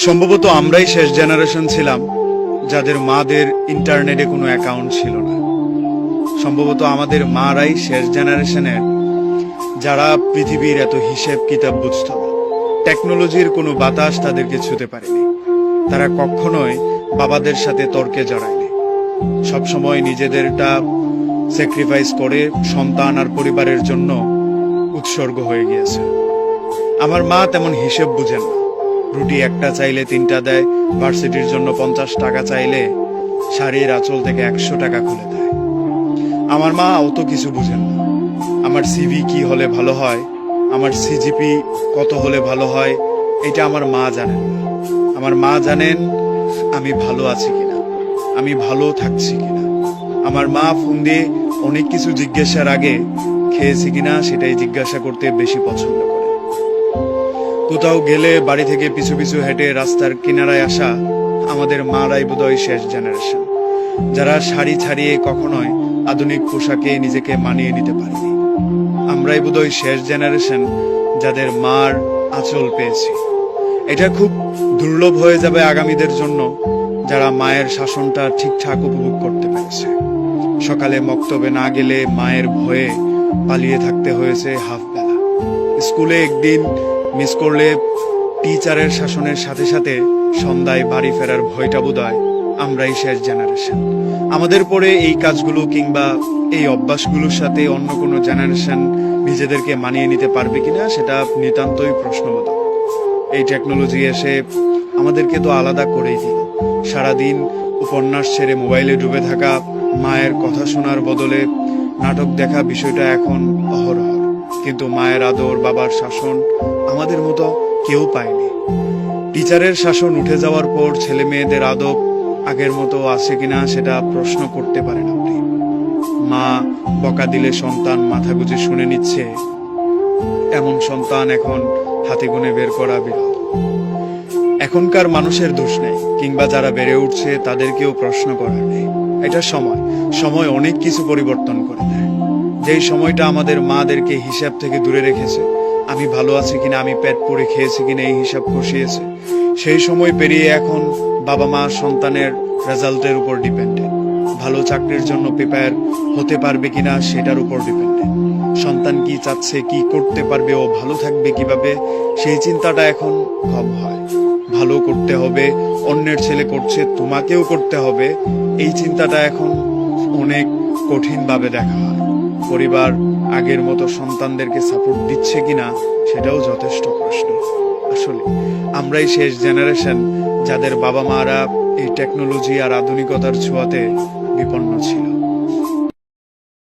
সম্ভবত আমরাই শেষ জেনারেশন ছিলাম যাদের মাদের ইন্টারনেটে কোনো অ্যাকাউন্ট ছিল না। সম্ভবত আমাদের মারাই শেষ জেনারেশনের যারা পৃথিবীর এত হিসেব কিতাব বুঝত না। টেকনোলজির কোনো বাতাস তাদেরকে ছুতে পারেনি। তারা কখনোই বাবাদের সাথে তর্কে জড়ায়নি। সবসময় নিজেদেরটা স্যাক্রিফাইস করে সন্তান আর পরিবারের জন্য উৎসর্গ হয়ে গিয়েছে। আমার মা তেমন হিসেব বুঝেন না। রুটি একটা চাইলে 3টা দেয়, ভার্সিটির জন্য 50 টাকা চাইলে শাড়ির আঁচল থেকে 100 টাকা খুলে দেয়। আমার মা অত কিছু বুঝেন না। আমার সিভি কি হলে ভালো হয়, আমার সিজিপি কত হলে ভালো হয়, এটা আমার মা জানেন না। আমার মা জানেন আমি ভালো আছি কিনা, আমি ভালো থাকছি কিনা। আমার মা ফোন দিয়ে অনেক কিছু জিজ্ঞাসার আগে খেয়েছি কিনা সেটাই জিজ্ঞাসা করতে বেশি পছন্দ করে। কোথাও গেলে বাড়ি থেকে পিছু পিছু হেঁটে রাস্তার কিনারায় আসা আমাদের মারাই বোধহয় শেষ জেনারেশন, যারা শাড়ি ছাড়িয়ে কখনোই আধুনিক পোশাকে নিজেকে মানিয়ে নিতে পারেনি। আমরাই বোধহয় শেষ জেনারেশন যাদের মার আঁচল পেয়েছি। এটা খুব দুর্লভ হয়ে যাবে আগামীদের জন্য, যারা মায়ের শাসনটা ঠিকঠাক উপভোগ করতে পেরেছে। সকালে মক্তবে না গেলে মায়ের ভয়ে পালিয়ে থাকতে হয়েছে হাফ বেলা। স্কুলে একদিন মিস করলে টিচারের শাসনের সাথে সাথে সন্ধ্যায় বাড়ি ফেরার ভয়টা বোধহয় আমরাই শেষ জেনারেশন। আমাদের পরে এই কাজগুলো কিংবা এই অভ্যাসগুলোর সাথে অন্য কোনো জেনারেশন নিজেদেরকে মানিয়ে নিতে পারবে কিনা সেটা নিতান্তই প্রশ্নবোধক। এই টেকনোলজি এসে আমাদেরকে তো আলাদা করেই দিল। সারাদিন উপন্যাস ছেড়ে মোবাইলে ডুবে থাকা, মায়ের কথা শোনার বদলে নাটক দেখা বিষয়টা এখন অহরহ। কিন্তু মায়ের আদর, বাবার শাসন আমাদের মতো কেউ পায়নি। টিচারের শাসন উঠে যাওয়ার পর ছেলে মেয়েদের আদব আগের মতো আছে কিনা সেটা প্রশ্ন করতে পারেন আপনি। মা বকা দিলে সন্তান মাথা গুঁজে শুনে নিচ্ছে, এমন সন্তান এখন হাতে গুনে বের করা বিরল। এখনকার মানুষের দোষ নেই, কিংবা যারা বেড়ে উঠছে তাদেরকেও প্রশ্ন করার নেই। এটা সময় অনেক কিছু পরিবর্তন করে দেয়। যেই সময়টা আমাদের মাদেরকে হিসাব থেকে দূরে রেখেছে, আমি ভালো আছি কিনা, আমি পেট পরে খেয়েছি কিনা এই হিসাব কষিয়েছে, সেই সময় পেরিয়ে এখন বাবা মা সন্তানের রেজাল্টের উপর ডিপেন্ডেন্ট। ভালো চাকরির জন্য প্রিপেয়ার হতে পারবে কিনা সেটার উপর ডিপেন্ডেন্ট। সন্তান কি চাচ্ছে, কি করতে পারবে, ও ভালো থাকবে কিভাবে, সেই চিন্তাটা এখন কম হয়। ভালো করতে হবে, অন্যের ছেলে করছে তোমাকেও করতে হবে, এই চিন্তাটা এখন অনেক কঠিনভাবে দেখা হয়। পরিবার আগের মতো সন্তানদেরকে সাপোর্ট দিচ্ছে কিনা সেটাও যথেষ্ট প্রশ্ন। আসলে আমরাই শেষ জেনারেশন যাদের বাবা মারা এই টেকনোলজি আর আধুনিকতার ছোঁয়াতে বিপন্ন ছিল।